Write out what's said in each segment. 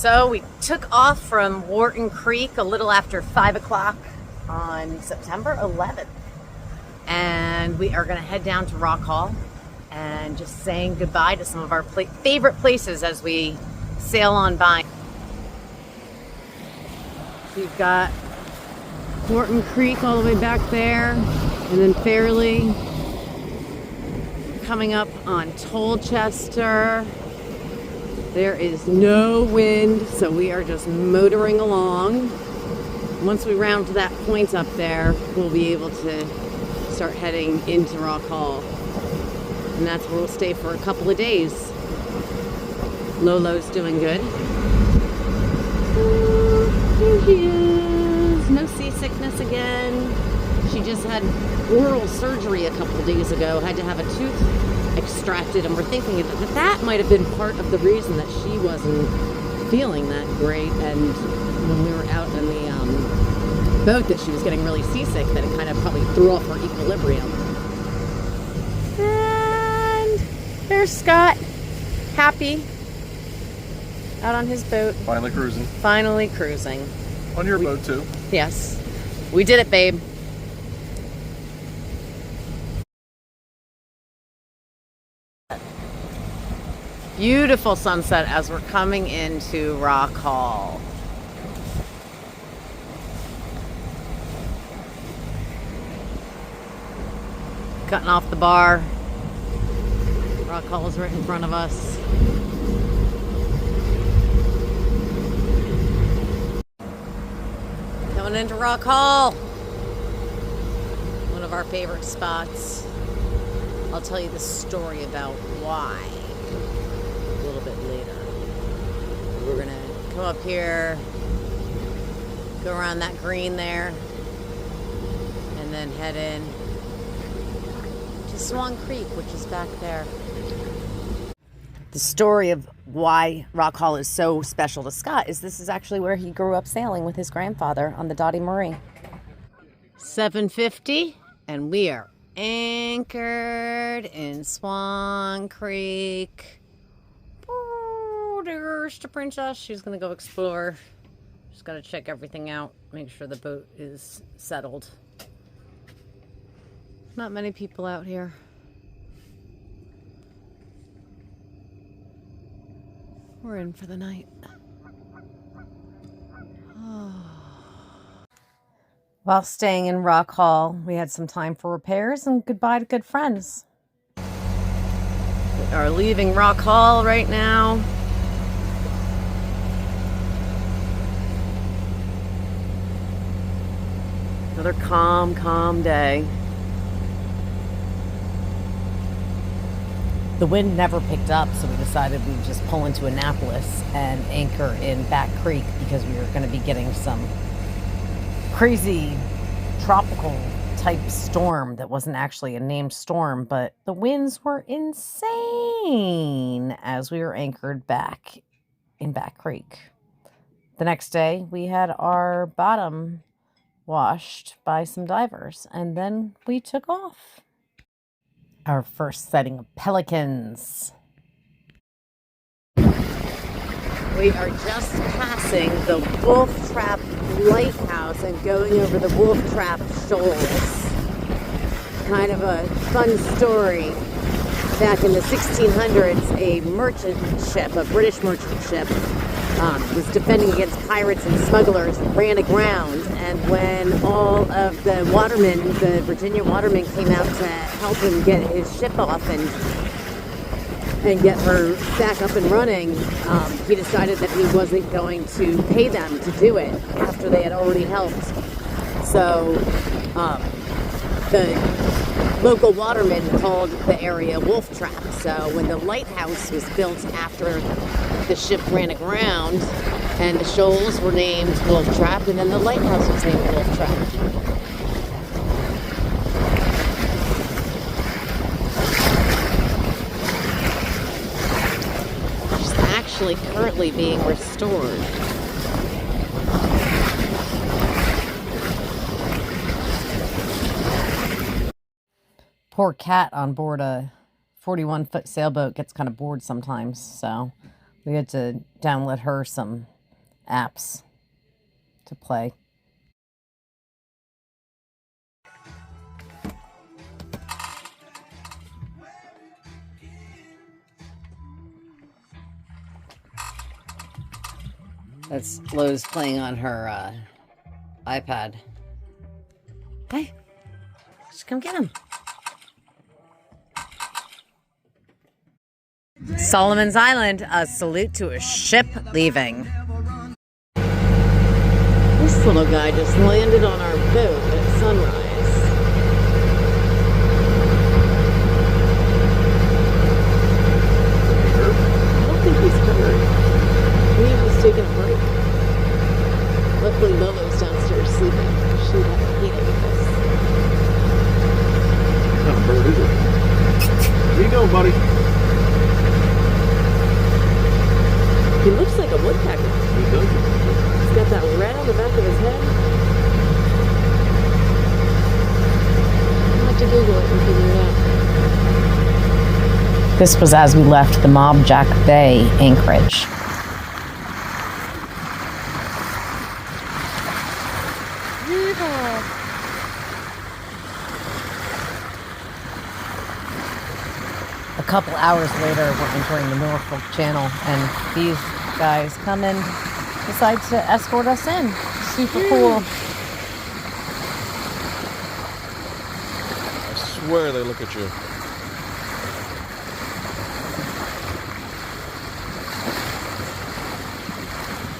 So we took off from Wharton Creek a little after 5 o'clock on September 11th. And we are going to head down to Rock Hall and just saying goodbye to some of our favorite places as we sail on by. We've got Wharton Creek all the way back there, and then Fairleigh. Coming up on Tolchester. There is no wind, so we are just motoring along. Once we round to that point up there, we'll be able to start heading into Rock Hall. And that's where we'll stay for a couple of days. Lolo's doing good. There she is. No seasickness again. She just had oral surgery a couple of days ago. Had to have a tooth extracted, and we're thinking that that might have been part of the reason that she wasn't feeling that great. And when we were out in the boat, that she was getting really seasick, that it kind of probably threw off her equilibrium. And there's Scott, happy out on his boat. Finally cruising. Finally cruising. On your boat too. Yes, we did it, babe. Beautiful sunset as we're coming into Rock Hall. Cutting off the bar. Rock Hall is right in front of us. Coming into Rock Hall. One of our favorite spots. I'll tell you the story about why a little bit later. We're gonna come up here, go around that green there, and then head in to Swan Creek, which is back there. The story of why Rock Hall is so special to Scott is this is actually where he grew up sailing with his grandfather on the Dottie Marie. 7:50, and we are anchored in Swan Creek. Oh, there's the princess. She's gonna go explore. Just gotta check everything out, make sure the boat is settled. Not many people out here. We're in for the night. While staying in Rock Hall, we had some time for repairs and goodbye to good friends. We are leaving Rock Hall right now. Another calm day. The wind never picked up, so we decided we'd just pull into Annapolis and anchor in Back Creek because we were going to be getting some crazy tropical type storm that wasn't actually a named storm, but the winds were insane as we were anchored back in Back Creek. The next day, we had our bottom washed by some divers, and then we took off. Our first sighting of pelicans. We are just passing the Wolf Trap Lighthouse and going over the Wolf Trap Shoals. Kind of a fun story. Back in the 1600s, a merchant ship, a British merchant ship, was defending against pirates and smugglers, ran aground, and when all of the watermen, the Virginia watermen, came out to help him get his ship off and get her back up and running, he decided that he wasn't going to pay them to do it after they had already helped. So the local watermen called the area Wolf Trap. So when the lighthouse was built after the ship ran aground, and the shoals were named Wolf Trap, and then the lighthouse was named Wolf Trap. It's actually currently being restored. Poor cat on board a 41-foot sailboat gets kind of bored sometimes, so We had to download her some apps to play. That's Lowe's playing on her iPad. Hey, just come get him. Solomon's Island, a salute to a ship leaving. This little guy just landed on our boat at sunrise. I don't think he's hurt. He was taking a break. Luckily, Lolo's downstairs sleeping. She'd have hated this. Not a bird, is it? Where you going, buddy? He looks like a woodpecker. He does. He's got that red on the back of his head. I'll have to Google it and figure it out. This was as we left the Mob Jack Bay anchorage. A couple hours later, we're entering the Norfolk Channel, and these guys come and decide to escort us in. Super cool. I swear they look at you.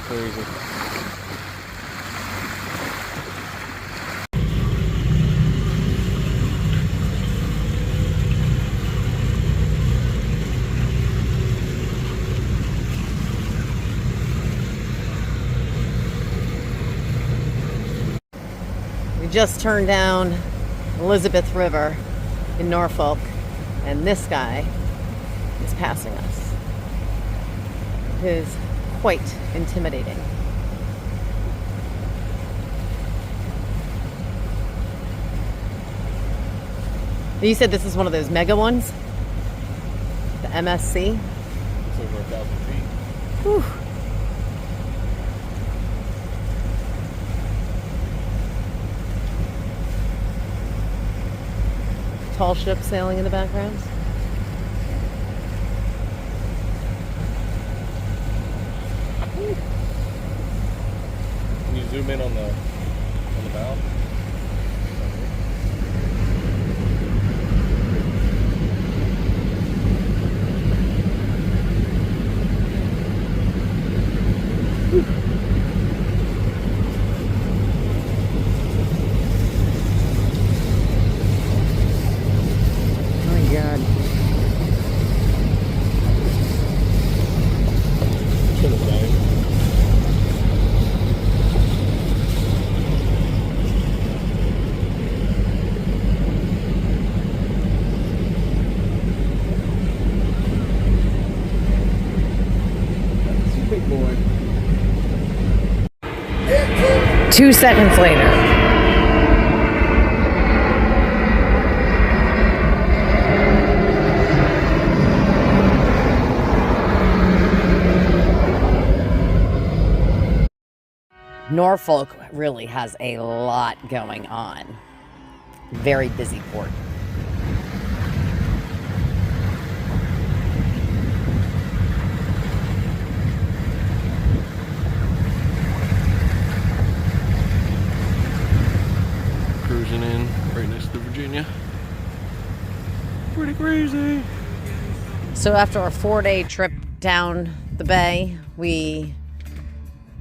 Crazy. Just turned down Elizabeth River in Norfolk, and this guy is passing us. It is quite intimidating. You said this is one of those mega ones? The MSC? It's over 1,000 feet. Whew. Tall ship sailing in the background. Can you zoom in on the bow? Big boy. 2 seconds later. Norfolk really has a lot going on. Very busy port. Cruising in right next to Virginia. Pretty crazy. So after a 4-day trip down the bay, we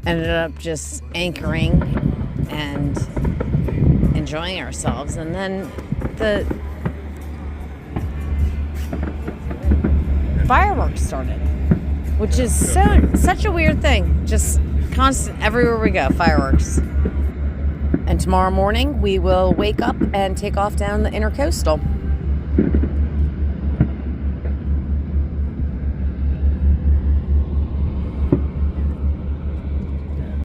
ended up just anchoring and enjoying ourselves, and then the fireworks started, which is such a weird thing. Just constant, everywhere we go, fireworks. And tomorrow morning we will wake up and take off down the Intercoastal.